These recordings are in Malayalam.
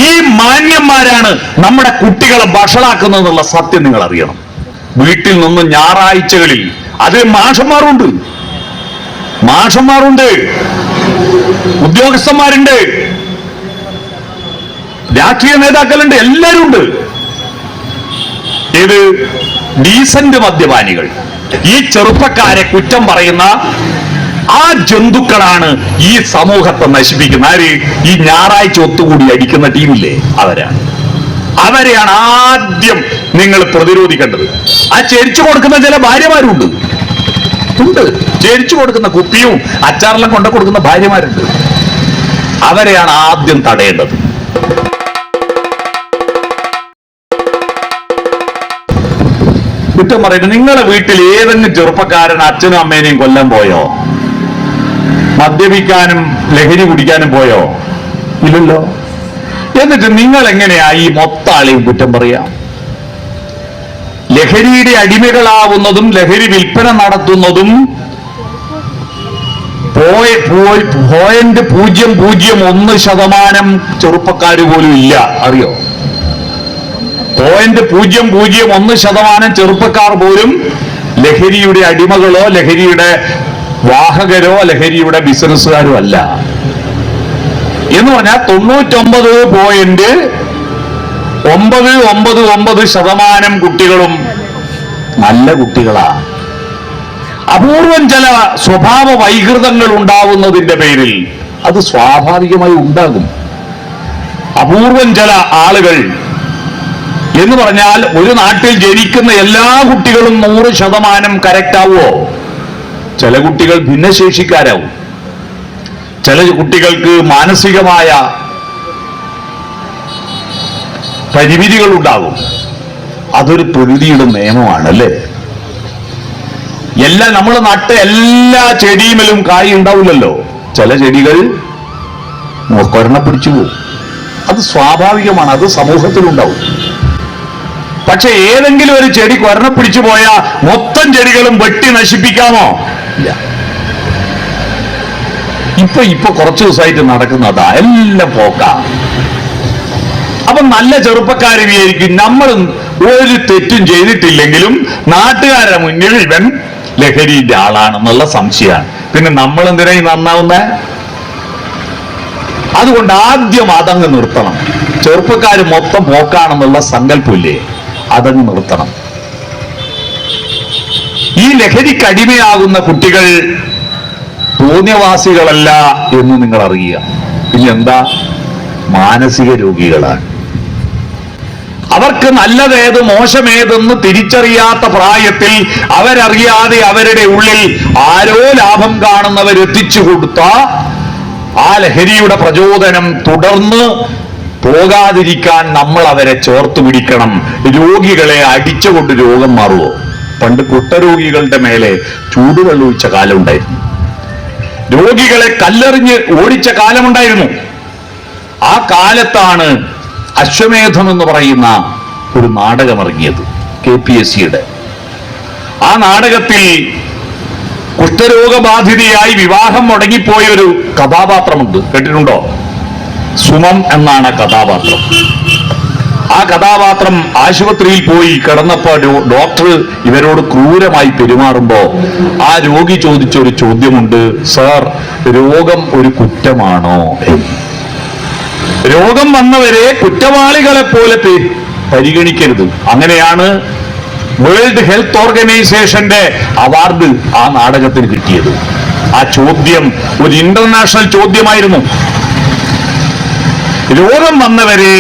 ഈ മാന്യന്മാരാണ് നമ്മുടെ കുട്ടികളെ വഷളാക്കുന്നതെന്നുള്ള സത്യം നിങ്ങൾ അറിയണം. വീട്ടിൽ നിന്ന് ഞായറാഴ്ചകളിൽ അത് മാഷന്മാരുണ്ട്, ഉദ്യോഗസ്ഥന്മാരുണ്ട്, രാഷ്ട്രീയ നേതാക്കളുണ്ട്, എല്ലാവരും ഉണ്ട്. ഇത് ഡീസന്റ് മദ്യപാനികൾ, ഈ ചെറുപ്പക്കാരെ കുറ്റം പറയുന്ന ആ ജന്തുക്കളാണ് ഈ സമൂഹത്തെ നശിപ്പിക്കുന്ന. ആര്? ഈ ഞായറാഴ്ച ഒത്തുകൂടി അടിക്കുന്ന ടീമില്ലേ, അവരെയാണ് ആദ്യം നിങ്ങൾ പ്രതിരോധിക്കേണ്ടത്. ആ ചെരിച്ചു കൊടുക്കുന്ന ചില ഭാര്യമാരുണ്ട്, ചെരിച്ചു കൊടുക്കുന്ന കുപ്പിയും അച്ചാറെല്ലാം കൊണ്ടു കൊടുക്കുന്ന ഭാര്യമാരുണ്ട്. അവരെയാണ് ആദ്യം തടയേണ്ടത്. കുറ്റം പറയുന്നത്, നിങ്ങളുടെ വീട്ടിൽ ഏതെങ്കിലും ചെറുപ്പക്കാരൻ അച്ഛനും അമ്മേനെയും കൊല്ലാൻ പോയോ? മദ്യപിക്കാനും ലഹരി കുടിക്കാനും പോയോ? ഇല്ലല്ലോ. എന്നിട്ട് നിങ്ങൾ എങ്ങനെയാ ഈ മൊത്ത ആളെയും കുറ്റം പറയാം? ലഹരിയുടെ അടിമകളാവുന്നതും ലഹരി വിൽപ്പന നടത്തുന്നതും 0.001% ചെറുപ്പക്കാർ പോലും ഇല്ല. അറിയോ? 0.001% ചെറുപ്പക്കാർ പോലും ലഹരിയുടെ അടിമകളോ ലഹരിയുടെ വാഹകരോ ലഹരിയുടെ ബിസിനസ്സുകാരോ അല്ല. എന്ന് പറഞ്ഞാൽ 99.999% കുട്ടികളും നല്ല കുട്ടികളാ. അപൂർവം ചില സ്വഭാവ വൈകൃതങ്ങൾ ഉണ്ടാവുന്നതിന്റെ പേരിൽ അത് സ്വാഭാവികമായി ഉണ്ടാകും. അപൂർവം ചില ആളുകൾ എന്ന് പറഞ്ഞാൽ ഒരു നാട്ടിൽ ജനിക്കുന്ന എല്ലാ കുട്ടികളും 100% കറക്റ്റ് ആവുമോ? ചില കുട്ടികൾ ഭിന്നശേഷിക്കാരാവും, ചില കുട്ടികൾക്ക് മാനസികമായ പരിമിതികൾ ഉണ്ടാകും. അതൊരു പ്രകൃതിയുടെ നിയമമാണ്, അല്ലേ? നമ്മൾ നട്ട എല്ലാ ചെടിയിലും കായ് ഉണ്ടാവില്ലല്ലോ. ചില ചെടികൾ കൊരണ പിടിച്ചു പോകും. അത് സ്വാഭാവികമാണ്, അത് സമൂഹത്തിലുണ്ടാവും. പക്ഷെ ഏതെങ്കിലും ഒരു ചെടി കൊരണ പിടിച്ചു പോയാൽ മൊത്തം ചെടികളും വെട്ടി നശിപ്പിക്കാമോ? ഇല്ല. ഇപ്പൊ കുറച്ചു ദിവസമായിട്ട് നടക്കുന്നതാ, എല്ലാം പോക്കാം. അപ്പൊ നല്ല ചെറുപ്പക്കാർ വിചാരിക്കും നമ്മൾ ഒരു തെറ്റും ചെയ്തിട്ടില്ലെങ്കിലും നാട്ടുകാരുടെ മുന്നിൽ ഇവൻ ലഹരിന്റെ ആളാണെന്നുള്ള സംശയമാണ്. പിന്നെ നമ്മൾ എന്തിനായി നന്നാവുന്ന? അതുകൊണ്ട് ആദ്യം അതങ്ങ് നിർത്തണം. ചെറുപ്പക്കാർ മൊത്തം പോക്കാണെന്നുള്ള സങ്കല്പമില്ലേ, അതങ്ങ് നിർത്തണം. ഈ ലഹരിക്ക് അടിമയാകുന്ന കുട്ടികൾ തോന്നിയവാസികളല്ല എന്ന് നിങ്ങൾ അറിയുക. പിന്നെ എന്താ? മാനസിക രോഗികളാണ്. അവർക്ക് നല്ലതേത് മോശമേതെന്ന് തിരിച്ചറിയാത്ത പ്രായത്തിൽ അവരറിയാതെ അവരുടെ ഉള്ളിൽ ആരോ ലാഭം കാണുന്നവരെത്തിച്ചു കൊടുത്ത ആ ലഹരിയുടെ പ്രചോദനം തുടർന്ന് പോകാതിരിക്കാൻ നമ്മൾ അവരെ ചേർത്ത് പിടിക്കണം. രോഗികളെ അടിച്ചുകൊണ്ട് രോഗം മാറുമോ? പണ്ട് കുട്ടരോഗികളുടെ മേലെ ചൂടുവെള്ളം ഒഴിച്ച കാലം ഉണ്ടായിരുന്നു. രോഗികളെ കല്ലെറിഞ്ഞ് ഓടിച്ച കാലമുണ്ടായിരുന്നു. ആ കാലത്താണ് അശ്വമേധം എന്ന് പറയുന്ന ഒരു നാടകം ഇറങ്ങിയത്, KPSCയുടെ. ആ നാടകത്തിൽ കുഷ്ഠരോഗബാധിതയായി വിവാഹം മുടങ്ങിപ്പോയ ഒരു കഥാപാത്രമുണ്ട്, കേട്ടിട്ടുണ്ടോ? സുമം എന്നാണ് കഥാപാത്രം. ആ കഥാപാത്രം ആശുപത്രിയിൽ പോയി കിടന്നപ്പോ ഡോക്ടർ ഇവരോട് ക്രൂരമായി പെരുമാറുമ്പോ ആ രോഗി ചോദിച്ചൊരു ചോദ്യമുണ്ട്, സർ, രോഗം ഒരു കുറ്റമാണോ എന്ന്. രോഗം വന്നവരെ കുറ്റവാളികളെ പോലെ പരിഗണിക്കരുത്. അങ്ങനെയാണ് വേൾഡ് ഹെൽത്ത് ഓർഗനൈസേഷന്റെ അവാർഡ് ആ നാടകത്തിന് കിട്ടിയത്. ആ ചോദ്യം ഒരു ഇന്റർനാഷണൽ ചോദ്യമായിരുന്നു. രോഗം വന്നവരെ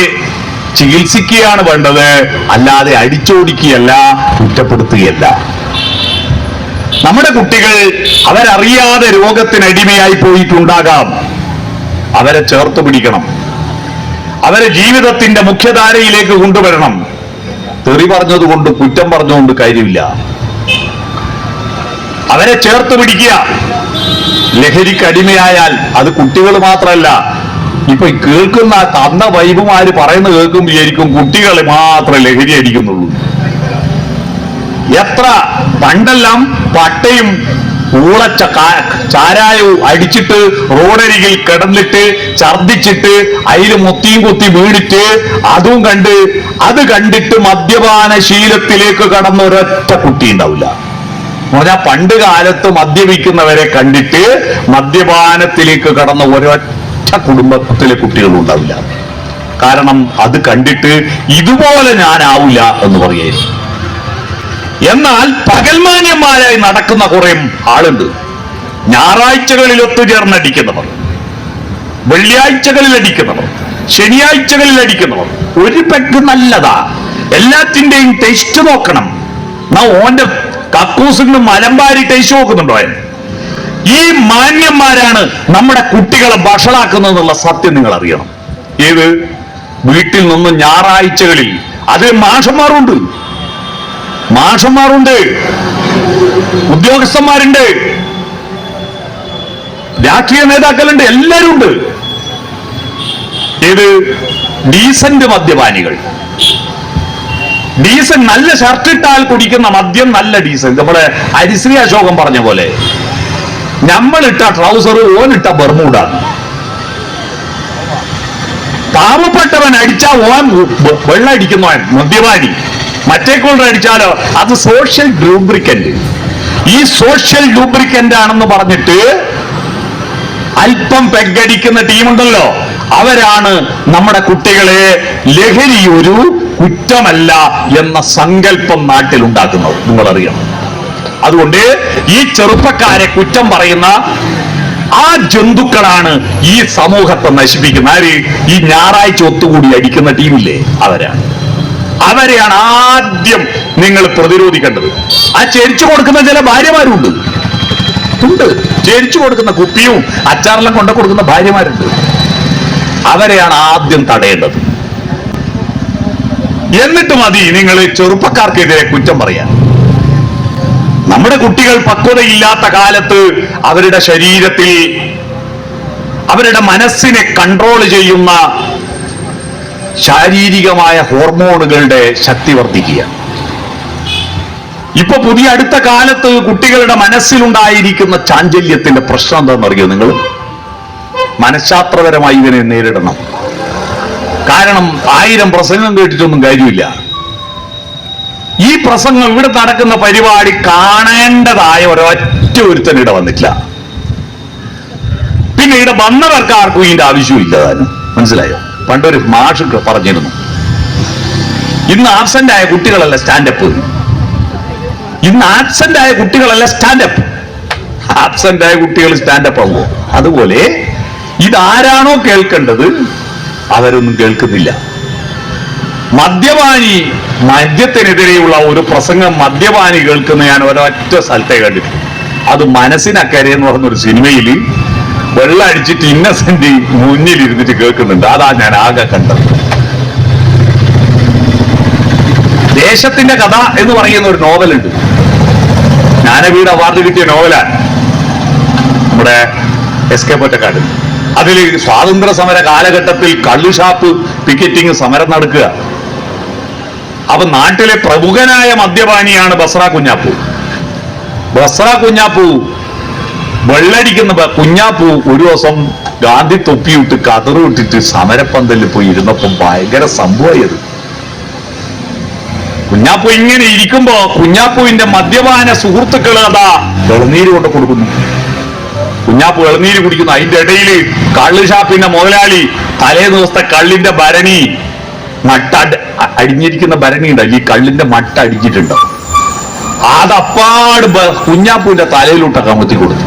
ചികിത്സിക്കുകയാണ് വേണ്ടത്, അല്ലാതെ അടിച്ചോടിക്കുകയല്ല, കുറ്റപ്പെടുത്തുകയല്ല. നമ്മുടെ കുട്ടികൾ അവരറിയാതെ രോഗത്തിനടിമയായി പോയിട്ടുണ്ടാകാം. അവരെ ചേർത്ത് പിടിക്കണം, അവരെ ജീവിതത്തിന്റെ മുഖ്യധാരയിലേക്ക് കൊണ്ടുവരണം. തെറി പറഞ്ഞതുകൊണ്ട് കുറ്റം പറഞ്ഞുകൊണ്ട് കാര്യമില്ല. അവരെ ചേർത്ത് പിടിക്കുക. ലഹരിക്ക് അടിമയായാൽ അത് കുട്ടികൾ മാത്രമല്ല, ഇപ്പൊ കേൾക്കുന്ന തന്ന വൈബുമാര് പറയുന്നത് കേൾക്കുമ്പോൾ വിചാരിക്കും കുട്ടികളെ മാത്രമേ ലഹരി അടിക്കുന്നുള്ളൂ. എത്ര പണ്ടെല്ലാം പട്ടയും ഊളച്ച ചാരായവും അടിച്ചിട്ട് റോഡരികിൽ കിടന്നിട്ട് ഛർദിച്ചിട്ട് അതിൽ മൊത്തിയും കുത്തി വീണിട്ട് അതും അത് കണ്ടിട്ട് മദ്യപാന ശീലത്തിലേക്ക് കടന്ന ഒരൊറ്റ കുട്ടി ഉണ്ടാവില്ല. പറഞ്ഞാൽ പണ്ട് കാലത്ത് മദ്യപിക്കുന്നവരെ കണ്ടിട്ട് മദ്യപാനത്തിലേക്ക് കടന്ന ഒരൊറ്റ കുടുംബത്തിലെ കുട്ടികളും ഉണ്ടാവില്ല. കാരണം അത് കണ്ടിട്ട് ഇതുപോലെ ഞാനാവില്ല എന്ന് പറയായിരുന്നു. എന്നാൽ പകൽമാന്യന്മാരായി നടക്കുന്ന കുറെ ആളുണ്ട്. ഞായറാഴ്ചകളിൽ ഒത്തുചേർന്നടിക്കുന്നവർ, വെള്ളിയാഴ്ചകളിൽ അടിക്കുന്നവർ, ശനിയാഴ്ചകളിൽ അടിക്കുന്നവർ. ഒരു പെഗ് നല്ലതാ, എല്ലാത്തിന്റെയും ടേസ്റ്റ് നോക്കണം. ഓന്റെ കക്കൂസിന് മലമ്പാരി ടേസ്റ്റ് നോക്കുന്നുണ്ടോ? ഈ മാന്യന്മാരാണ് നമ്മുടെ കുട്ടികളെ വഷളാക്കുന്നതെന്നുള്ള സത്യം നിങ്ങൾ അറിയണം. ഏത് വീട്ടിൽ നിന്ന് ഞായറാഴ്ചകളിൽ അതിൽ മാഷന്മാരുണ്ട്, ഉദ്യോഗസ്ഥന്മാരുണ്ട്, രാഷ്ട്രീയ നേതാക്കളുണ്ട്, എല്ലാവരും ഉണ്ട്. ഏത് ഡീസന്റ് മദ്യപാനികൾ, ഡീസന്റ് നല്ല ഷർട്ടിട്ടാൽ കുടിക്കുന്ന മദ്യം നല്ല ഡീസന്റ്. നമ്മുടെ ഹരിശ്രീ അശോകൻ പറഞ്ഞ പോലെ നമ്മളിട്ട ട്രൗസർ ഓനിട്ട ബർമൂഡ. പാവപ്പെട്ടവൻ അടിച്ചാ ഓൻ വെള്ളം അടിക്കുന്നവൻ മദ്യപാനി. മറ്റേക്കൊണ്ട് അടിച്ചാലോ അത് സോഷ്യൽ ലൂബ്രിക്കന്റ്. ഈ സോഷ്യൽ ലൂബ്രിക്കന്റ് ആണെന്ന് പറഞ്ഞിട്ട് അല്പം പെഗടിക്കുന്ന ടീമുണ്ടല്ലോ, അവരാണ് നമ്മുടെ കുട്ടികളെ ലഹരി ഒരു കുറ്റമല്ല എന്ന സങ്കല്പം നാട്ടിലുണ്ടാക്കുന്നത്. നിങ്ങളറിയണം. അതുകൊണ്ട് ഈ ചെറുപ്പക്കാരെ കുറ്റം പറയുന്ന ആ ജന്തുക്കളാണ് ഈ സമൂഹത്തെ നശിപ്പിക്കുന്ന. ആര്? ഈ ഞായറാഴ്ച ഒത്തുകൂടി അടിക്കുന്ന ടീമില്ലേ, അവരെയാണ് ആദ്യം നിങ്ങൾ പ്രതിരോധിക്കേണ്ടത്. ആ ചെരിച്ചു കൊടുക്കുന്ന ചില ഭാര്യമാരുണ്ട്, ചെരിച്ചു കൊടുക്കുന്ന കുപ്പിയും അച്ചാറെല്ലാം കൊണ്ടു കൊടുക്കുന്ന ഭാര്യമാരുണ്ട്. അവരെയാണ് ആദ്യം തടയേണ്ടത്. എന്നിട്ട് മതി നിങ്ങൾ ചെറുപ്പക്കാർക്കെതിരെ കുറ്റം പറയാൻ. നമ്മുടെ കുട്ടികൾ പക്വതയില്ലാത്ത കാലത്ത് അവരുടെ ശരീരത്തിൽ, അവരുടെ മനസ്സിനെ കൺട്രോൾ ചെയ്യുന്ന ശാരീരികമായ ഹോർമോണുകളുടെ ശക്തി വർദ്ധിക്കുക. ഇപ്പൊ പുതിയ അടുത്ത കാലത്ത് കുട്ടികളുടെ മനസ്സിലുണ്ടായിരിക്കുന്ന ചാഞ്ചല്യത്തിന്റെ പ്രശ്നം എന്താണെന്നറിയോ നിങ്ങൾ? മനഃശാസ്ത്രപരമായി ഇതിനെ നേരിടണം. കാരണം 1000 പ്രസംഗം കേട്ടിട്ടൊന്നും കാര്യമില്ല. ഈ പ്രസംഗം, ഇവിടെ നടക്കുന്ന പരിപാടി കാണേണ്ടതായ ഒരൊറ്റ ഒരുത്തൻ ഇവിടെ വന്നിട്ടില്ല. പിന്നെ ഇവിടെ വന്നവർക്ക് ആർക്കും ഇതിന്റെ ആവശ്യമില്ല. മനസ്സിലായോ? പണ്ടൊരു മാഷ് പറഞ്ഞിരുന്നു, ഇന്ന് ആബ്സെന്റ് ആയ കുട്ടികളല്ല സ്റ്റാൻഡപ്പ്. ഇന്ന് ആബ്സെന്റ് ആയ കുട്ടികളല്ല സ്റ്റാൻഡപ്പ്. ആബ്സെന്റ് ആയ കുട്ടികൾ സ്റ്റാൻഡപ്പ് ആവുമോ? അതുപോലെ ഇതാരാണോ കേൾക്കേണ്ടത് അവരൊന്നും കേൾക്കുന്നില്ല. മദ്യത്തിനെതിരെയുള്ള ഒരു പ്രസംഗം മദ്യപാനി കേൾക്കുന്ന ഞാൻ ഒരൊറ്റ സ്ഥലത്തെ കണ്ടിട്ടുണ്ട്. അത് മനസ്സിനക്കരെ എന്ന് പറഞ്ഞൊരു സിനിമയിൽ വെള്ളം അടിച്ചിട്ട് ഇന്നസെന്റ് മുന്നിൽ ഇരുന്നിട്ട് കേൾക്കുന്നുണ്ട്. അതാ ഞാൻ ആകെ കണ്ടത്. ദേശത്തിന്റെ കഥ എന്ന് പറയുന്ന ഒരു നോവലുണ്ട്. ജ്ഞാനപീഠ അവാർഡ് കിട്ടിയ നോവലാണ്, നമ്മുടെ എസ് കെ പൊറ്റക്കാട്. അതിൽ സ്വാതന്ത്ര്യ സമര കാലഘട്ടത്തിൽ കള്ളുഷാപ്പ് പിക്കറ്റിംഗ് സമരം നടക്കുക. അപ്പൊ നാട്ടിലെ പ്രമുഖനായ മദ്യപാനിയാണ് ബസ്ര കുഞ്ഞാപ്പു. വെള്ളടിക്കുന്ന കുഞ്ഞാപ്പു ഒരു ദിവസം ഗാന്ധി തൊപ്പിയിട്ട് കതറ് വിട്ടിട്ട് സമരപ്പന്തലിൽ പോയി ഇരുന്നപ്പം ഭയങ്കര സംഭവമായത്. കുഞ്ഞാപ്പു ഇങ്ങനെ ഇരിക്കുമ്പോ കുഞ്ഞാപ്പുവിന്റെ മദ്യപാന സുഹൃത്തുക്കൾ അതാ ഇളനീര് കൊണ്ട് കൊടുക്കുന്നു. കുഞ്ഞാപ്പു ഇളനീര് കുടിക്കുന്നു. അതിന്റെ ഇടയിൽ കള്ള് ഷാപ്പിന്റെ മുതലാളി തലേ ദിവസത്തെ കള്ളിന്റെ ഭരണി അടിഞ്ഞിരിക്കുന്ന ഭരണി ഉണ്ടല്ലോ, ഈ കള്ളിന്റെ മട്ട അടിച്ചിട്ടുണ്ടോ, അതപ്പാട് കുഞ്ഞാപ്പുവിന്റെ തലയിലോട്ടൊക്കെ അമർത്തി കൊടുത്തു.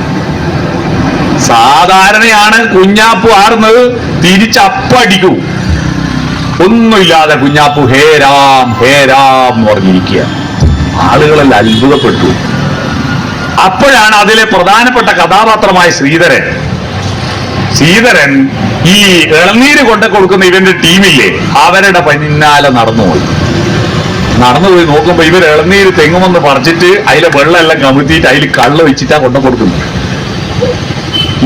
സാധാരണയാണ് കുഞ്ഞാപ്പു ആടുന്നത് തിരിച്ചപ്പടിക്കൂ. ഒന്നുമില്ലാതെ കുഞ്ഞാപ്പു ഹേ രാം എന്ന് പറഞ്ഞിരിക്കുക. ആളുകളെല്ലാം അത്ഭുതപ്പെട്ടു. അപ്പോഴാണ് അതിലെ പ്രധാനപ്പെട്ട കഥാപാത്രമായ ശ്രീധരൻ ഈ ഇളനീര് കൊണ്ട കൊടുക്കുന്ന ഇവന്റെ ടീമില്ലേ, അവരുടെ പിന്നാലെ നടന്നുപോയി നോക്കുമ്പോ ഇവർ ഇളനീര് തെങ്ങുമെന്ന് പറിച്ചിട്ട് അതിലെ വെള്ളമെല്ലാം കമുത്തിയിട്ട് അതിൽ കള്ള് വെച്ചിട്ടാ കൊണ്ടു കൊടുക്കുന്നത്.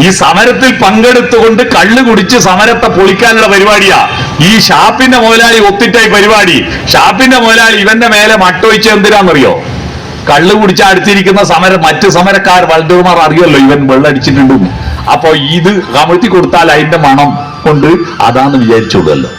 ഈ സമരത്തിൽ പങ്കെടുത്തുകൊണ്ട് കള്ള് കുടിച്ച് സമരത്തെ പൊളിക്കാനുള്ള പരിപാടിയാ. ഈ ഷാപ്പിന്റെ മുതലാളി ഒത്തിട്ടായി പരിപാടി. ഷാപ്പിന്റെ മുതലാളി ഇവന്റെ മേലെ മട്ടൊഴിച്ച് എന്തിനാന്നറിയോ? കള്ള് കുടിച്ച് അടുത്തിരിക്കുന്ന മറ്റ് സമരക്കാർ വളണ്ടിയർമാർ അറിയല്ലോ ഇവൻ വെള്ളടിച്ചിട്ടുണ്ടെന്ന്. അപ്പൊ ഇത് കമഴ്ത്തി കൊടുത്താൽ അതിന്റെ മണം കൊണ്ട് അതാന്ന് വിചാരിച്ചോളല്ലോ.